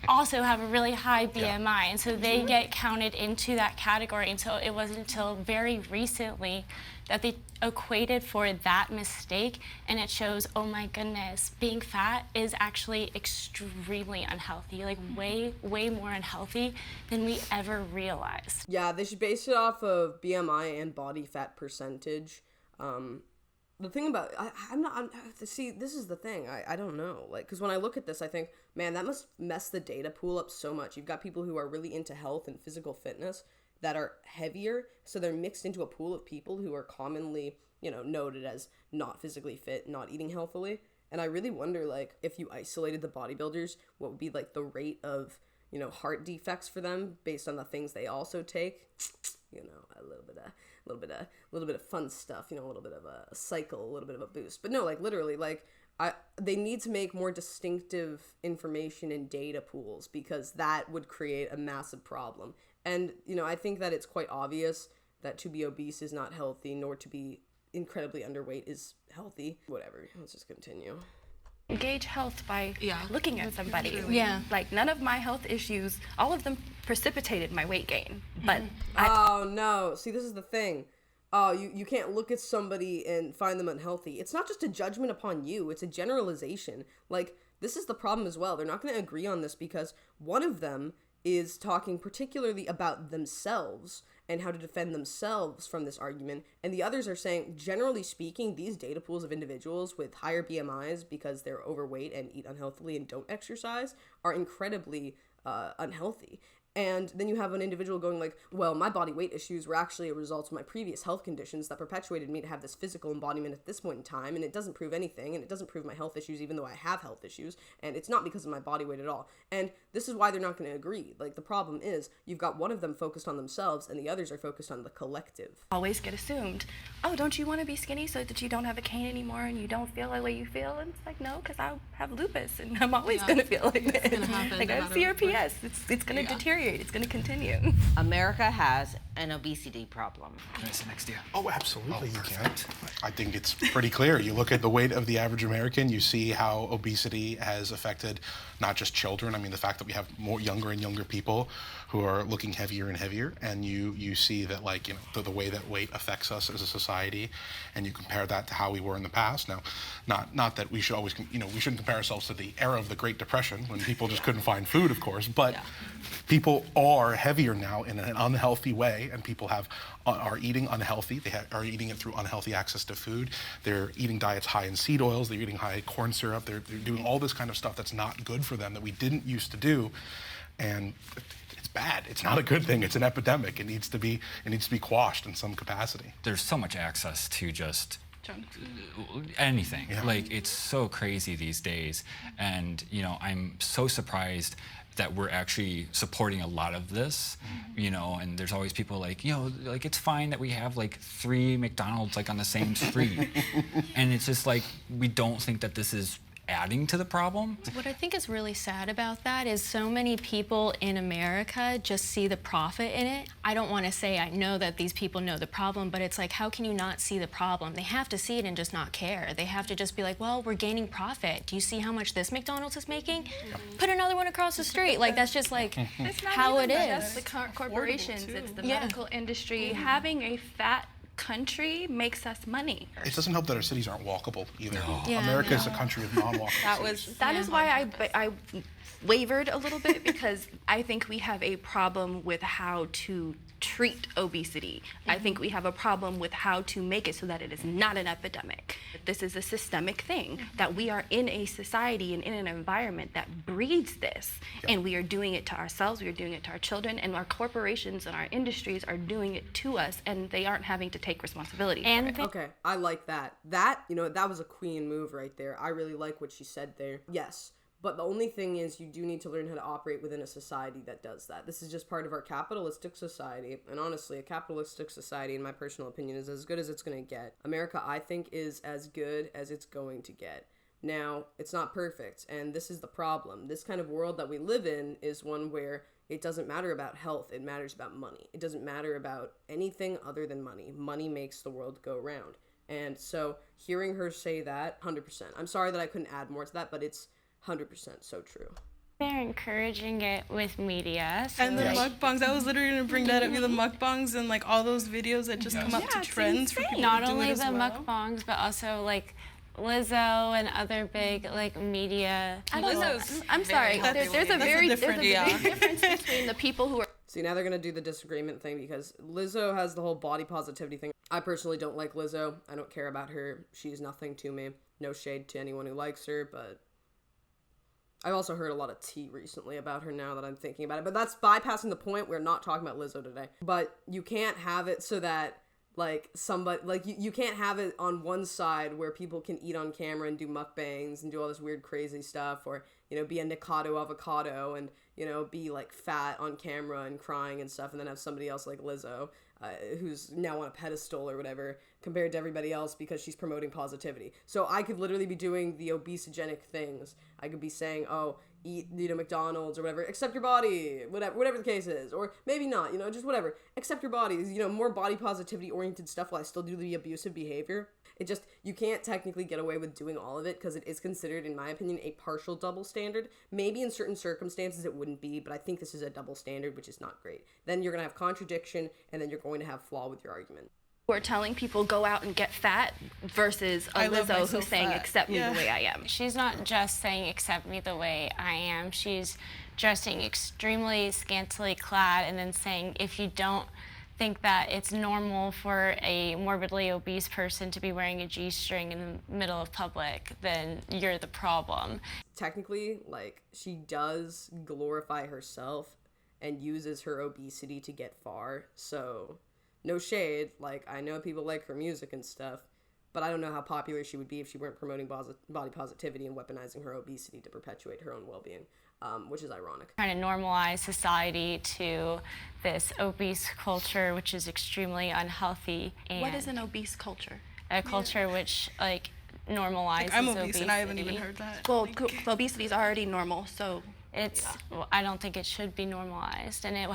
also have a really high BMI, and so they get counted into that category. And so it wasn't until very recently that they equated for that mistake, and it shows, oh my goodness, being fat is actually extremely unhealthy, like way more unhealthy than we ever realized. Yeah, they should base it off of BMI and body fat percentage. The thing about, see, this is the thing, I don't know, like, because when I look at this, I think, man, that must mess the data pool up so much. You've got people who are really into health and physical fitness that are heavier, so they're mixed into a pool of people who are commonly, noted as not physically fit, not eating healthily, and I really wonder, like, if you isolated the bodybuilders, what would be, like, the rate of, heart defects for them based on the things they also take, a little bit of fun stuff, a little bit of a cycle, a little bit of a boost. But no, like, literally, like, they need to make more distinctive information and data pools, because that would create a massive problem. And, I think that it's quite obvious that to be obese is not healthy, nor to be incredibly underweight is healthy. Whatever, let's just continue. Gauge health by looking at somebody. Yeah. Like, none of my health issues, all of them precipitated my weight gain. But Oh, no. See, this is the thing. You can't look at somebody and find them unhealthy. It's not just a judgment upon you. It's a generalization. Like, this is the problem as well. They're not going to agree on this because one of them is talking particularly about themselves and how to defend themselves from this argument. And the others are saying, generally speaking, these data pools of individuals with higher BMIs because they're overweight and eat unhealthily and don't exercise are incredibly unhealthy. And then you have an individual going like, well, my body weight issues were actually a result of my previous health conditions that perpetuated me to have this physical embodiment at this point in time, and it doesn't prove anything, and it doesn't prove my health issues even though I have health issues, and it's not because of my body weight at all. And this is why they're not going to agree. Like, the problem is you've got one of them focused on themselves and the others are focused on the collective. Always get assumed, oh, don't you want to be skinny so that you don't have a cane anymore and you don't feel the way you feel? And it's like, no, because I have lupus and I'm always going to feel like this. Like, I have CRPS. It's going to deteriorate. It's going to continue. America has an obesity problem. That's the next year. Oh, absolutely, you can. I think it's pretty clear. You look at the weight of the average American, you see how obesity has affected not just children. I mean, the fact that we have more younger and younger people who are looking heavier and heavier, and you see that, like, you know, the way that weight affects us as a society, and you compare that to how we were in the past. Now, not that we should always, you know, we shouldn't compare ourselves to the era of the Great Depression when people just couldn't find food, of course, but people are heavier now in an unhealthy way, and people are eating unhealthy. They are eating it through unhealthy access to food. They're eating diets high in seed oils. They're eating high corn syrup. They're doing all this kind of stuff that's not good for them that we didn't used to do, and it's bad. It's not a good thing. It's an epidemic. It needs to be quashed in some capacity. There's so much access to just anything. Yeah. Like, it's so crazy these days, and you know, I'm so surprised that we're actually supporting a lot of this, you know, and there's always people like, you know, like, it's fine that we have like 3 McDonald's like on the same street. And it's just like, we don't think that this is adding to the problem. What I think is really sad about that is so many people in America just see the profit in it. I don't want to say I know that these people know the problem, but it's like, how can you not see the problem? They have to see it and just not care. They have to just be like, well, we're gaining profit. Do you see how much this McDonald's is making? Put another one across the street. Like, that's just like how it is. That's the corporations. It's the medical industry. Having a fat country makes us money. It doesn't help that our cities aren't walkable either. Yeah, America is a country of non-walkable cities. That is why I wavered a little bit, because I think we have a problem with how to treat obesity. I think we have a problem with how to make it so that it is not an epidemic. This is a systemic thing, that we are in a society and in an environment that breeds this, and we are doing it to ourselves, we are doing it to our children, and our corporations and our industries are doing it to us, and they aren't having to take responsibility for it. Okay, I like that. That, you know, that was a queen move right there. I really like what she said there. Yes. But the only thing is, you do need to learn how to operate within a society that does that. This is just part of our capitalistic society. And honestly, a capitalistic society, in my personal opinion, is as good as it's going to get. America, I think, is as good as it's going to get. Now, it's not perfect, and this is the problem. This kind of world that we live in is one where it doesn't matter about health, it matters about money. It doesn't matter about anything other than money. Money makes the world go round. And so, hearing her say that, 100%. I'm sorry that I couldn't add more to that, but it's 100% so true. They're encouraging it with media. So And the mukbangs, I was literally going to bring that up. The mukbangs and like all those videos that just come up to trends for people not to do only it as the well. mukbangs, but also like Lizzo and other big like media people. I'm sorry. There's a big difference between the people who are. See, now they're going to do the disagreement thing because Lizzo has the whole body positivity thing. I personally don't like Lizzo. I don't care about her. She's nothing to me. No shade to anyone who likes her, but I've also heard a lot of tea recently about her now that I'm thinking about it. But that's bypassing the point. We're not talking about Lizzo today. But you can't have it so that, like, somebody, like, you can't have it on one side where people can eat on camera and do mukbangs and do all this weird crazy stuff, or, you know, be a Nikado avocado and, you know, be, like, fat on camera and crying and stuff, and then have somebody else like Lizzo, who's now on a pedestal or whatever, compared to everybody else because she's promoting positivity. So I could literally be doing the obesogenic things. I could be saying, oh, eat, you know, McDonald's or whatever, accept your body, whatever the case is, or maybe not, you know, just whatever, accept your body, you know, more body positivity oriented stuff while I still do the abusive behavior. It just, you can't technically get away with doing all of it because it is considered, in my opinion, a partial double standard. Maybe in certain circumstances it wouldn't be, but I think this is a double standard, which is not great. Then you're going to have contradiction, and then you're going to have flaw with your argument. We're telling people go out and get fat versus a Lizzo who's saying accept me the way I am. She's not just saying accept me the way I am. She's dressing extremely scantily clad and then saying if you don't think that it's normal for a morbidly obese person to be wearing a G-string in the middle of public, then you're the problem. Technically, like, she does glorify herself and uses her obesity to get far. So, no shade. Like, I know people like her music and stuff, but I don't know how popular she would be if she weren't promoting body positivity and weaponizing her obesity to perpetuate her own well-being, which is ironic. Trying to normalize society to this obese culture, which is extremely unhealthy. And What is an obese culture? a culture which, like, normalizes I'm obese obesity. and I haven't even heard that. Well, obesity is already normal, so Well, I don't think it should be normalized, and it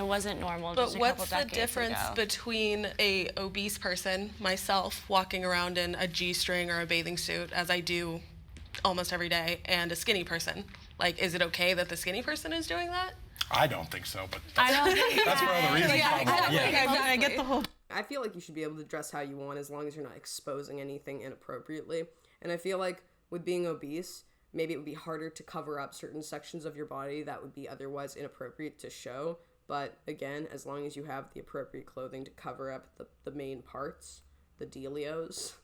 wasn't normal But just a couple what's the decades difference ago. between a obese person, myself, walking around in a G-string or a bathing suit, as I do almost every day, and a skinny person? Like, is it okay that the skinny person is doing that? I don't think so, but I don't think that's for other reasons. probably. I get the whole. I feel like you should be able to dress how you want as long as you're not exposing anything inappropriately. And I feel like with being obese, maybe it would be harder to cover up certain sections of your body that would be otherwise inappropriate to show. But again, as long as you have the appropriate clothing to cover up the main parts, the dealios,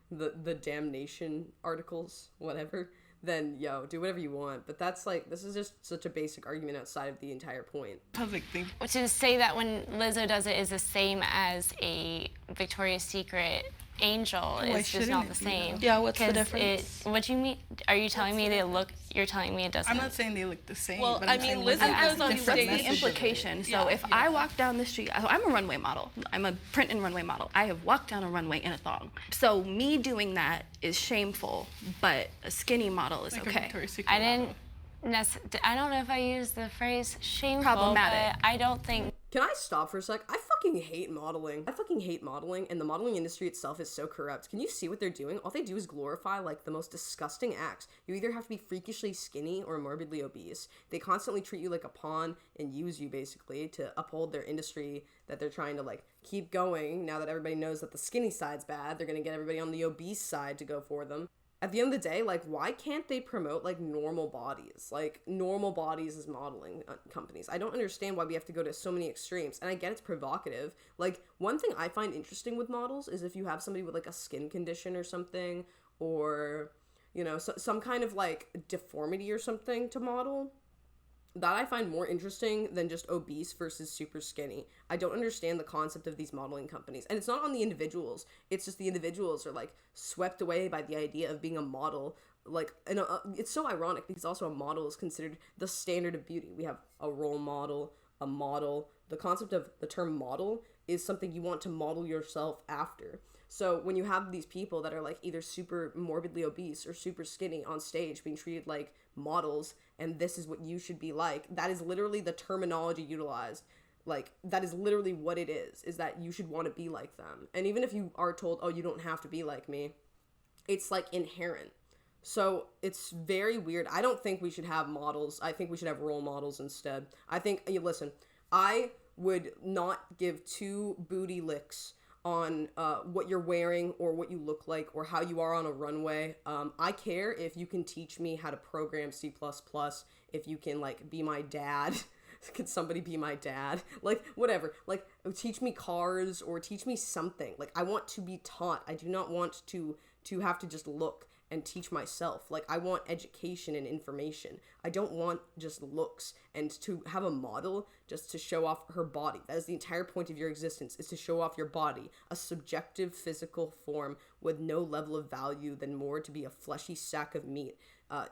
the damnation articles, whatever, then do whatever you want. But that's like, this is just such a basic argument outside of the entire point. Public thing. To say that when Lizzo does it is the same as a Victoria's Secret angel is just not the same. Yeah, what's the 'Cause difference? What do you mean? Are you telling me you're telling me it doesn't? I'm not saying they look the same. Well, but I I'm mean, saying Lizzo what's goes on different stage- the message? implication. So if I walk down the street, I'm a runway model. I'm a print and runway model. I have walked down a runway in a thong. So me doing that is shameful, but a skinny model is Like a okay. Victoria's Secret I didn't. model. I don't know if I used the phrase shameful. Problematic. But I don't think. Can I stop for a sec? I fucking hate modeling. And the modeling industry itself is so corrupt. Can you see what they're doing? All they do is glorify, like, the most disgusting acts. You either have to be freakishly skinny or morbidly obese. They constantly treat you like a pawn and use you, basically, to uphold their industry that they're trying to, like, keep going. Now that everybody knows that the skinny side's bad, they're gonna get everybody on the obese side to go for them. At the end of the day, like, why can't they promote, like, normal bodies? Like, normal bodies as modeling companies. I don't understand why we have to go to so many extremes. And I get it's provocative. Like, one thing I find interesting with models is if you have somebody with, like, a skin condition or something, or, some kind of, like, deformity or something to model, that I find more interesting than just obese versus super skinny. I don't understand the concept of these modeling companies. And it's not on the individuals. It's just the individuals are, like, swept away by the idea of being a model. Like, and it's so ironic because also a model is considered the standard of beauty. We have a role model, a model. The concept of the term model is something you want to model yourself after. So when you have these people that are, like, either super morbidly obese or super skinny on stage being treated like models, and this is what you should be like, that is literally the terminology utilized. Like, that is literally what it is that you should want to be like them. And even if you are told, oh, you don't have to be like me, it's, like, inherent. So it's very weird. I don't think we should have models. I think we should have role models instead. I think, listen, I would not give two booty licks on what you're wearing or what you look like or how you are on a runway. I care if you can teach me how to program C++, if you can, like, be my dad. Can somebody be my dad? Like, whatever. Like, teach me cars or teach me something. Like, I want to be taught. I do not want to have to just look and teach myself. Like, I want education and information. I don't want just looks and to have a model just to show off her body. That is the entire point of your existence, is to show off your body, a subjective physical form with no level of value than more to be a fleshy sack of meat.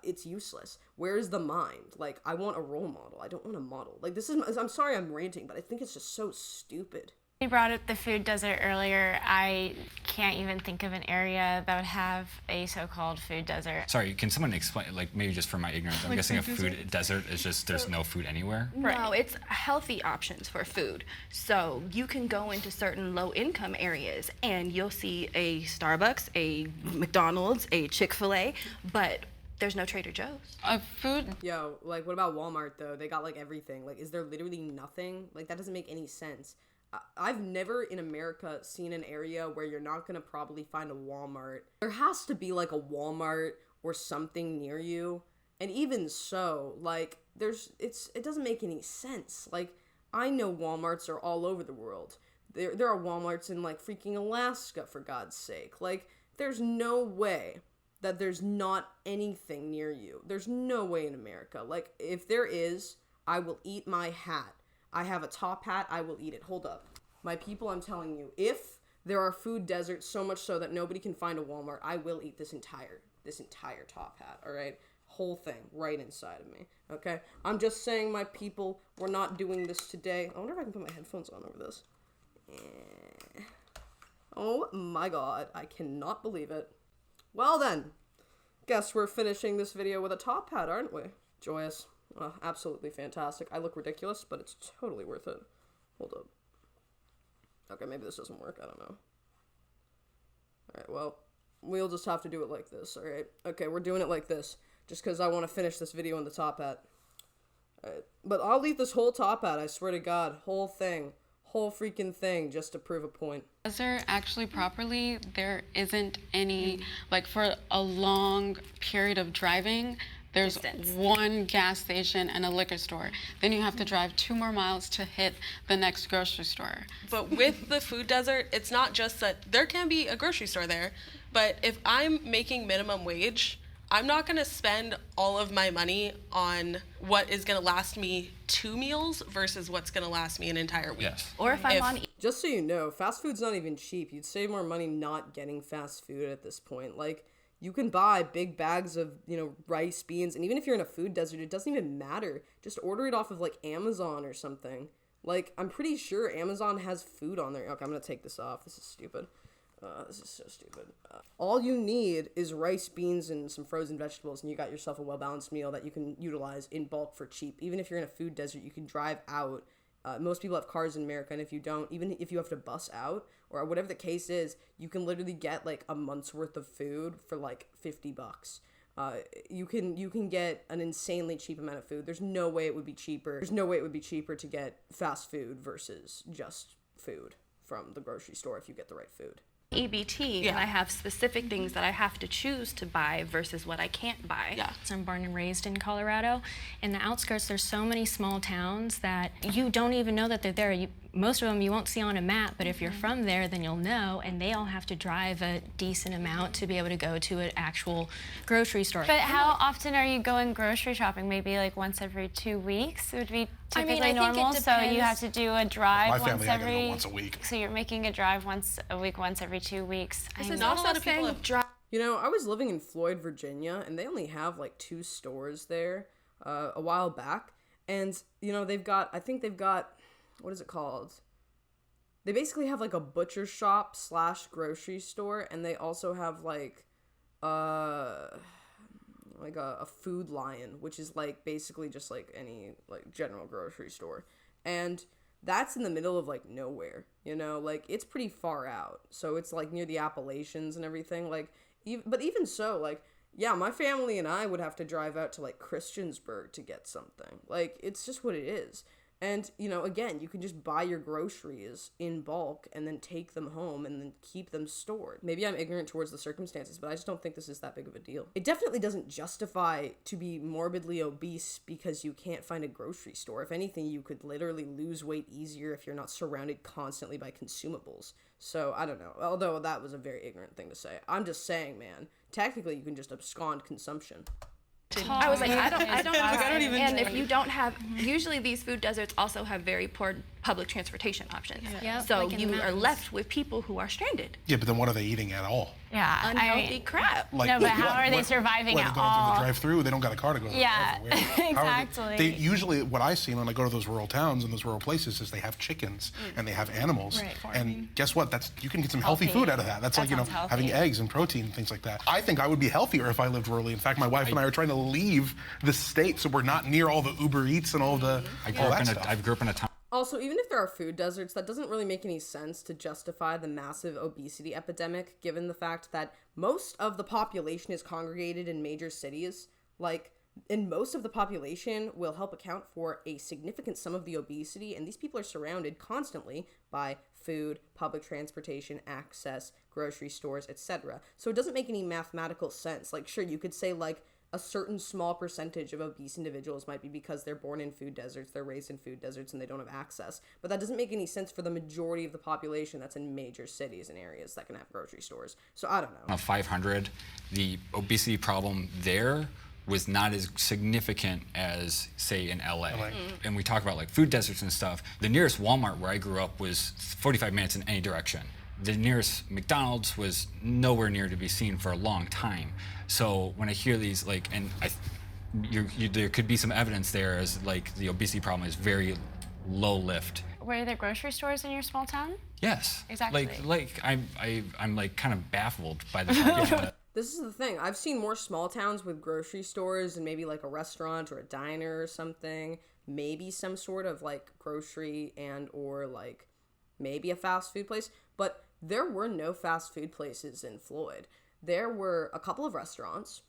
It's useless. Where is the mind? Like, I want a role model. I don't want a model. Like, I'm sorry I'm ranting, but I think it's just so stupid. You brought up the food desert earlier. I can't even think of an area that would have a so-called food desert. Sorry, can someone explain, like, maybe just for my ignorance, I'm Like guessing a food food desert is just there's no food anywhere? No, it's healthy options for food. So you can go into certain low-income areas and you'll see a Starbucks, a McDonald's, a Chick-fil-A, but there's no Trader Joe's. Food. Yo, like, what about Walmart, though? They got, like, everything. Like, is there literally nothing? Like, that doesn't make any sense. I've never in America seen an area where you're not gonna probably find a Walmart. There has to be, like, a Walmart or something near you. And even so, like, it doesn't make any sense. Like, I know Walmarts are all over the world. There are Walmarts in, like, freaking Alaska, for God's sake. Like, there's no way that there's not anything near you. There's no way in America. Like, if there is, I will eat my hat. I have a top hat, I will eat it. Hold up. My people, I'm telling you, if there are food deserts so much so that nobody can find a Walmart, I will eat this entire top hat, all right? Whole thing right inside of me, okay? I'm just saying, my people, we're not doing this today. I wonder if I can put my headphones on over this. Oh my god, I cannot believe it. Well then, guess we're finishing this video with a top hat, aren't we? Joyous. Oh, absolutely fantastic. I look ridiculous, but it's totally worth it. Hold up. Okay, maybe this doesn't work, I don't know. Alright, well, we'll just have to do it like this, alright? Okay, we're doing it like this, just because I want to finish this video in the top hat. Alright, but I'll eat this whole top hat, I swear to God. Whole thing. Whole freaking thing, just to prove a point. Desert, actually properly, there isn't any, like for a long period of driving, there's one gas station and a liquor store. Then you have to drive 2 more miles to hit the next grocery store. But with the food desert, it's not just that there can be a grocery store there, but if I'm making minimum wage, I'm not gonna spend all of my money on what is gonna last me 2 meals versus what's gonna last me an entire week. Yes. Or if I'm on Just so you know, fast food's not even cheap. You'd save more money not getting fast food at this point. Like, you can buy big bags of, rice, beans, and even if you're in a food desert, it doesn't even matter. Just order it off of, like, Amazon or something. Like, I'm pretty sure Amazon has food on there. Okay, I'm gonna take this off. This is stupid. This is so stupid. All you need is rice, beans, and some frozen vegetables, and you got yourself a well-balanced meal that you can utilize in bulk for cheap. Even if you're in a food desert, you can drive out. Most people have cars in America, and if you don't, even if you have to bus out, or whatever the case is, you can literally get, like, a month's worth of food for, like, $50. You can get an insanely cheap amount of food. There's no way it would be cheaper. There's no way it would be cheaper to get fast food versus just food from the grocery store if you get the right food. EBT, and I have specific things that I have to choose to buy versus what I can't buy. Yeah. I'm born and raised in Colorado. In the outskirts, there's so many small towns that you don't even know that they're there. Most of them you won't see on a map, but if you're from there, then you'll know, and they all have to drive a decent amount to be able to go to an actual grocery store. But how often are you going grocery shopping? Maybe like once every 2 weeks? It would be typically I think it normal, so you have depends. to do a drive My once family, I gotta every... go once a week. So you're making a drive once a week, once every 2 weeks. This is Not a also lot of people saying have drive. I was living in Floyd, Virginia, and they only have, like, 2 stores there a while back. And, they've got, what is it called? They basically have, like, a butcher shop / grocery store, and they also have, like a Food Lion, which is, like, basically just, like, any, like, general grocery store. And that's in the middle of, like, nowhere, Like, it's pretty far out. So it's, like, near the Appalachians and everything. Like, but even so, like, yeah, my family and I would have to drive out to, like, Christiansburg to get something. Like, it's just what it is. And, again, you can just buy your groceries in bulk and then take them home and then keep them stored. Maybe I'm ignorant towards the circumstances, but I just don't think this is that big of a deal. It definitely doesn't justify to be morbidly obese because you can't find a grocery store. If anything, you could literally lose weight easier if you're not surrounded constantly by consumables. So, I don't know. Although that was a very ignorant thing to say. I'm just saying, man, technically you can just abscond consumption. I was like, I don't even and if you don't have, usually these food deserts also have very poor public transportation options. Yeah, So like in the you are mountains. left with people who are stranded. Yeah, but then what are they eating at all? Yeah, Unhealthy crap. Like, No, but how what- are they what- surviving what, at they're going through all? the drive-through? They don't got a car to go to the Yeah, drive-through. How are they- exactly. They usually, what I see when I go to those rural towns and those rural places is they have chickens and they have animals. Right, and guess what? You can get some healthy food out of that. That's That like, sounds healthy. having eggs and protein and things like that. I think I would be healthier if I lived rurally. In fact, my wife and I are trying to leave the state so we're not near all the Uber Eats and all the I all that stuff. grew up in a town. Also, even if there are food deserts, that doesn't really make any sense to justify the massive obesity epidemic, given the fact that most of the population is congregated in major cities. And most of the population will help account for a significant sum of the obesity, and these people are surrounded constantly by food, public transportation, access, grocery stores, etc. So it doesn't make any mathematical sense. Like, sure, you could say, like, a certain small percentage of obese individuals might be because they're born in food deserts, they're raised in food deserts, and they don't have access. But that doesn't make any sense for the majority of the population that's in major cities and areas that can have grocery stores. So I don't know. 500, the obesity problem there was not as significant as, say, in LA. And we talk about like food deserts and stuff. The nearest Walmart where I grew up was 45 minutes in any direction. The nearest McDonald's was nowhere near to be seen for a long time. So when I hear these, like, and there could be some evidence there as like the obesity problem is very low lift. Were there grocery stores in your small town? Yes. Exactly. Like I'm like kind of baffled by the fact that. This is the thing. I've seen more small towns with grocery stores and maybe like a restaurant or a diner or something. Maybe some sort of like grocery and or like maybe a fast food place. But there were no fast food places in Floyd. There were a couple of restaurants.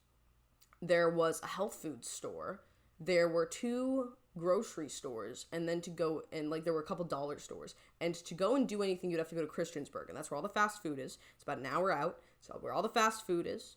There was a health food store. There were 2 grocery stores, and then to go and like there were a couple dollar stores, and to go and do anything you'd have to go to Christiansburg, and that's where all the fast food is. It's about an hour out, so where all the fast food is.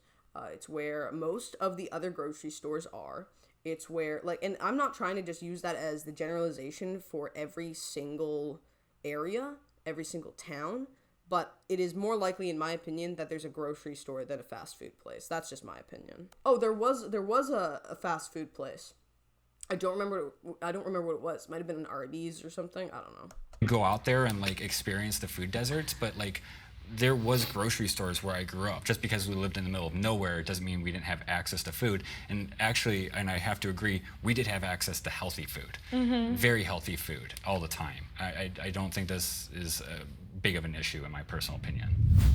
It's where most of the other grocery stores are. It's where like, and I'm not trying to just use that as the generalization for every single area, every single town, but it is more likely, in my opinion, that there's a grocery store than a fast food place. That's just my opinion. Oh, there was a fast food place. I don't remember what it was. Might have been an Arby's or something. I don't know. Go out there and like experience the food deserts, but like there was grocery stores where I grew up. Just because we lived in the middle of nowhere doesn't mean we didn't have access to food. And actually, and I have to agree, we did have access to healthy food, very healthy food all the time. I don't think this is big of an issue in my personal opinion.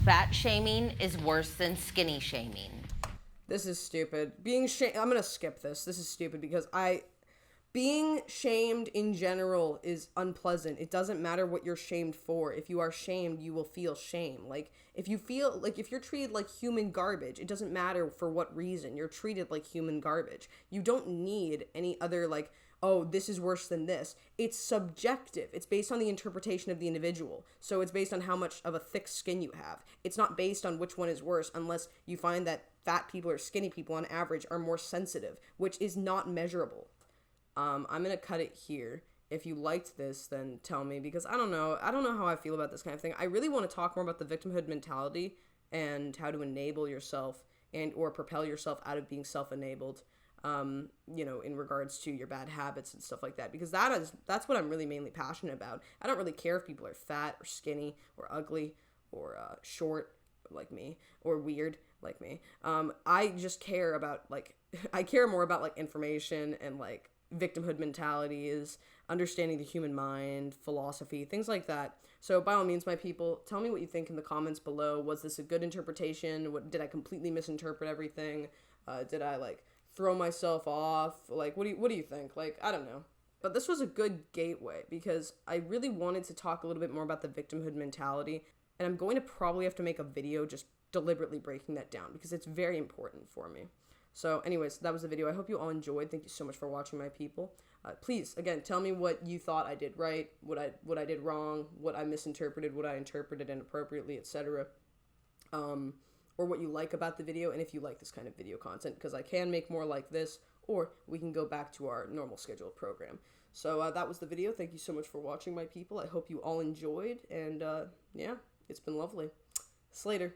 Fat shaming is worse than skinny shaming. This is stupid. I'm gonna skip this. This is stupid because being shamed in general is unpleasant. It doesn't matter what you're shamed for. If you are shamed, you will feel shame. Like, if you're treated like human garbage, it doesn't matter for what reason. You're treated like human garbage. You don't need any other, like, oh, this is worse than this. It's subjective. It's based on the interpretation of the individual. So it's based on how much of a thick skin you have. It's not based on which one is worse unless you find that fat people or skinny people on average are more sensitive, which is not measurable. I'm gonna cut it here. If you liked this, then tell me, because I don't know how I feel about this kind of thing. I really want to talk more about the victimhood mentality and how to enable yourself and or propel yourself out of being self-enabled, in regards to your bad habits and stuff like that, because that's what I'm really mainly passionate about. I don't really care if people are fat or skinny or ugly or short like me or weird like me. I just care about I care more about information and victimhood mentality, is understanding the human mind, philosophy, things like that. So by all means, my people, tell me what you think in the comments below. Was this a good interpretation? Did I completely misinterpret everything? Did I throw myself off? What do you think? I don't know. But this was a good gateway because I really wanted to talk a little bit more about the victimhood mentality, and I'm going to probably have to make a video just deliberately breaking that down because it's very important for me. So anyways, that was the video. I hope you all enjoyed. Thank you so much for watching, my people. Please, again, tell me what you thought I did right, what I did wrong, what I misinterpreted, what I interpreted inappropriately, etc. Or what you like about the video, and if you like this kind of video content, because I can make more like this, or we can go back to our normal scheduled program. So that was the video. Thank you so much for watching, my people. I hope you all enjoyed, and yeah, it's been lovely. Slater.